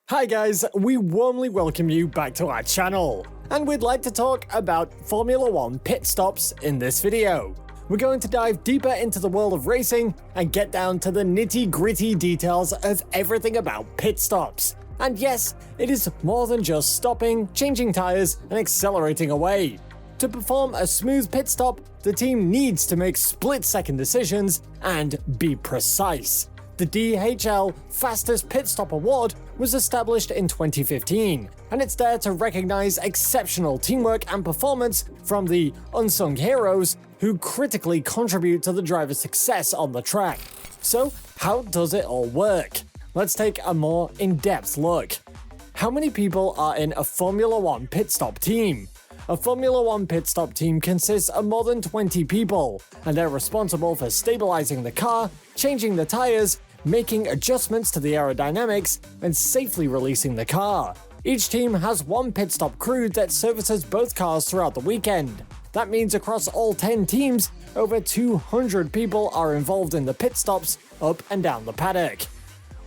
Hi guys, we warmly welcome you back to our channel, and we'd like to talk about Formula 1 pit stops in this video. We're going to dive deeper into the world of racing and get down to the nitty-gritty details of everything about pit stops. And yes, it is more than just stopping, changing tires, and accelerating away. To perform a smooth pit stop, the team needs to make split-second decisions and be precise. The DHL Fastest Pit Stop Award was established in 2015, and it's there to recognize exceptional teamwork and performance from the unsung heroes who critically contribute to the driver's success on the track. So, how does it all work? Let's take a more in-depth look. How many people are in a Formula 1 pit stop team? A Formula 1 pit stop team consists of more than 20 people, and they're responsible for stabilizing the car, changing the tires, making adjustments to the aerodynamics, and safely releasing the car. Each team has one pit stop crew that services both cars throughout the weekend. That means across all 10 teams, over 200 people are involved in the pit stops up and down the paddock.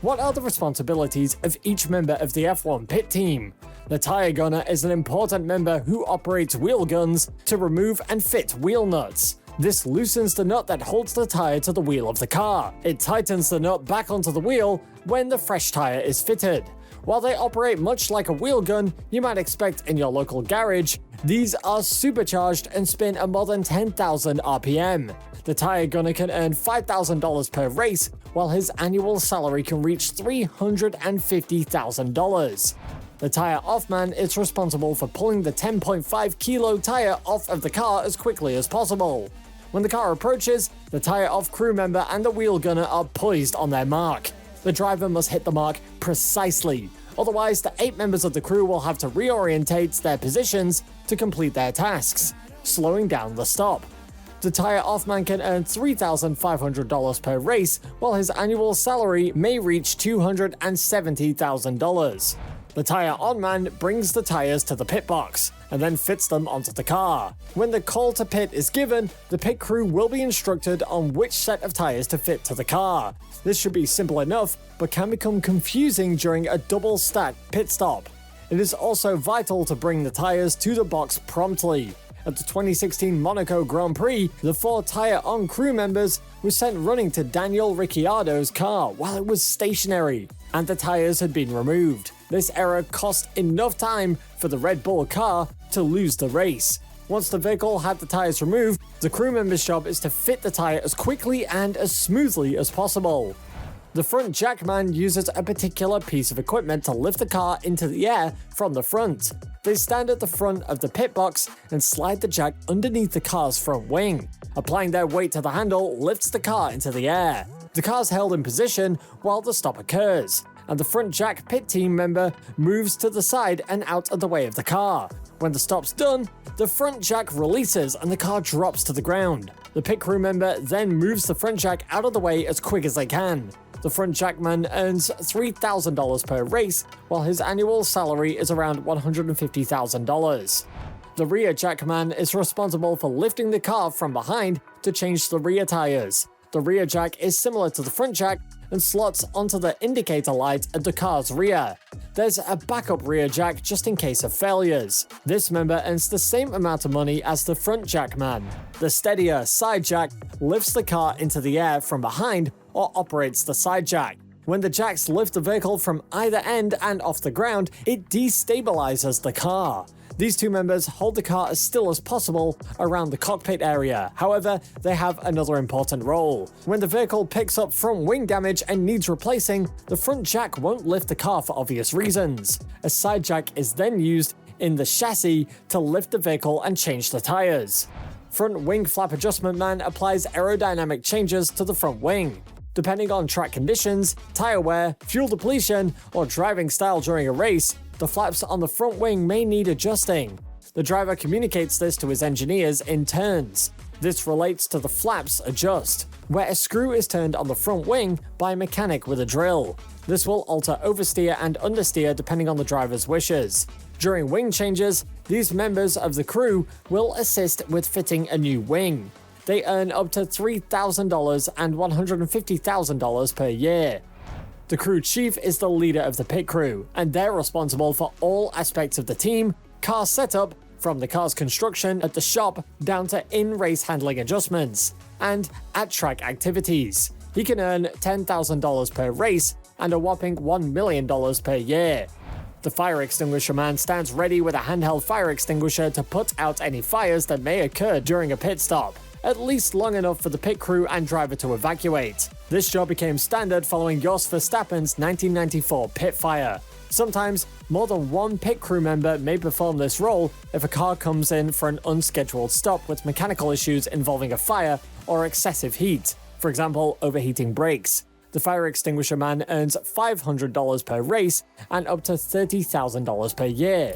What are the responsibilities of each member of the F1 pit team? The tire gunner is an important member who operates wheel guns to remove and fit wheel nuts. This loosens the nut that holds the tire to the wheel of the car. It tightens the nut back onto the wheel when the fresh tire is fitted. While they operate much like a wheel gun you might expect in your local garage, these are supercharged and spin at more than 10,000 RPM. The tire gunner can earn $5,000 per race, while his annual salary can reach $350,000. The tire off man is responsible for pulling the 10.5 kilo tire off of the car as quickly as possible. When the car approaches, the tire off crew member and the wheel gunner are poised on their mark. The driver must hit the mark precisely, otherwise the 8 members of the crew will have to reorientate their positions to complete their tasks, slowing down the stop. The tire off man can earn $3,500 per race, while his annual salary may reach $270,000. The tire on man brings the tires to the pit box and then fits them onto the car. When the call to pit is given, the pit crew will be instructed on which set of tires to fit to the car. This should be simple enough, but can become confusing during a double stack pit stop. It is also vital to bring the tires to the box promptly. At the 2016 Monaco Grand Prix, the 4 tire-on crew members were sent running to Daniel Ricciardo's car while it was stationary, and the tires had been removed. This error cost enough time for the Red Bull car to lose the race. Once the vehicle had the tires removed, the crew member's job is to fit the tire as quickly and as smoothly as possible. The front jackman uses a particular piece of equipment to lift the car into the air from the front. They stand at the front of the pit box and slide the jack underneath the car's front wing. Applying their weight to the handle lifts the car into the air. The car's held in position while the stop occurs, and the front jack pit team member moves to the side and out of the way of the car. When the stop's done, the front jack releases and the car drops to the ground. The pit crew member then moves the front jack out of the way as quick as they can. The front jackman earns $3,000 per race, while his annual salary is around $150,000. The rear jackman is responsible for lifting the car from behind to change the rear tires. The rear jack is similar to the front jack and slots onto the indicator light at the car's rear. There's a backup rear jack just in case of failures. This member earns the same amount of money as the front jackman. The steadier side jack lifts the car into the air from behind or operates the side jack. When the jacks lift the vehicle from either end and off the ground, it destabilizes the car. These 2 members hold the car as still as possible around the cockpit area. However, they have another important role. When the vehicle picks up front wing damage and needs replacing, the front jack won't lift the car for obvious reasons. A side jack is then used in the chassis to lift the vehicle and change the tires. Front wing flap adjustment man applies aerodynamic changes to the front wing. Depending on track conditions, tire wear, fuel depletion, or driving style during a race, the flaps on the front wing may need adjusting. The driver communicates this to his engineers in turns. This relates to the flaps adjust, where a screw is turned on the front wing by a mechanic with a drill. This will alter oversteer and understeer depending on the driver's wishes. During wing changes, these members of the crew will assist with fitting a new wing. They earn up to $3,000 and $150,000 per year. The crew chief is the leader of the pit crew, and they're responsible for all aspects of the team, car setup, from the car's construction at the shop down to in-race handling adjustments, and at-track activities. He can earn $10,000 per race and a whopping $1 million per year. The fire extinguisher man stands ready with a handheld fire extinguisher to put out any fires that may occur during a pit stop, at least long enough for the pit crew and driver to evacuate. This job became standard following Jos Verstappen's 1994 pit fire. Sometimes, more than one pit crew member may perform this role if a car comes in for an unscheduled stop with mechanical issues involving a fire or excessive heat, for example, overheating brakes. The fire extinguisher man earns $500 per race and up to $30,000 per year.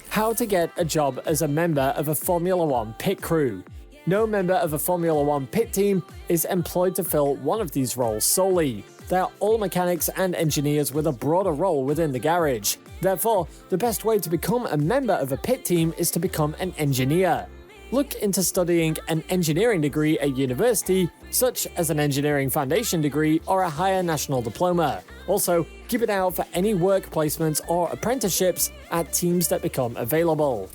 How to get a job as a member of a Formula One pit crew. No member of a Formula One pit team is employed to fill one of these roles solely. They are all mechanics and engineers with a broader role within the garage. Therefore, the best way to become a member of a pit team is to become an engineer. Look into studying an engineering degree at university, such as an engineering foundation degree or a higher national diploma. Also, keep an eye out for any work placements or apprenticeships at teams that become available.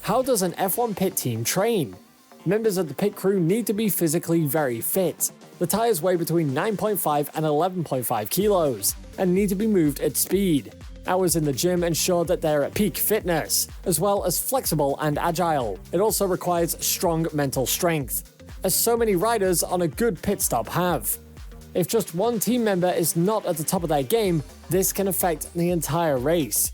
How does an F1 pit team train? Members of the pit crew need to be physically very fit. The tires weigh between 9.5 and 11.5 kilos and need to be moved at speed. Hours in the gym ensure that they're at peak fitness, as well as flexible and agile. It also requires strong mental strength, as so many riders on a good pit stop have. If just one team member is not at the top of their game, this can affect the entire race.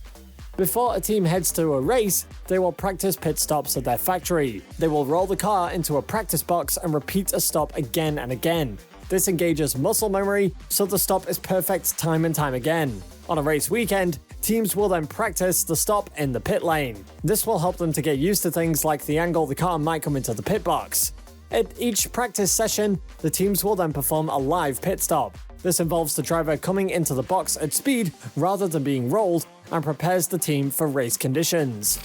Before a team heads to a race, they will practice pit stops at their factory. They will roll the car into a practice box and repeat a stop again and again. This engages muscle memory, so the stop is perfect time and time again. On a race weekend, teams will then practice the stop in the pit lane. This will help them to get used to things like the angle the car might come into the pit box. At each practice session, the teams will then perform a live pit stop. This involves the driver coming into the box at speed rather than being rolled and prepares the team for race conditions.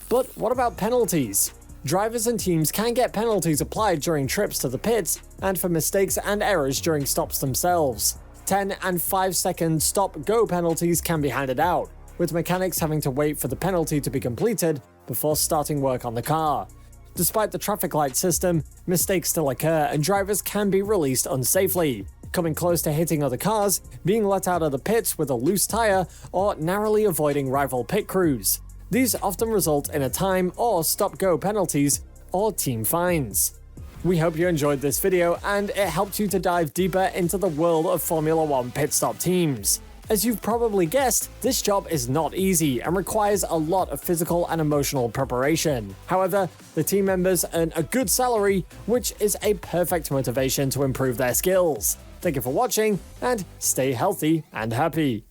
But what about penalties? Drivers and teams can get penalties applied during trips to the pits and for mistakes and errors during stops themselves. 10 and 5-second stop-go penalties can be handed out, with mechanics having to wait for the penalty to be completed before starting work on the car. Despite the traffic light system, mistakes still occur and drivers can be released unsafely, coming close to hitting other cars, being let out of the pits with a loose tire, or narrowly avoiding rival pit crews. These often result in a time or stop-go penalties or team fines. We hope you enjoyed this video and it helped you to dive deeper into the world of Formula One pit stop teams. As you've probably guessed, this job is not easy and requires a lot of physical and emotional preparation. However, the team members earn a good salary, which is a perfect motivation to improve their skills. Thank you for watching, and stay healthy and happy.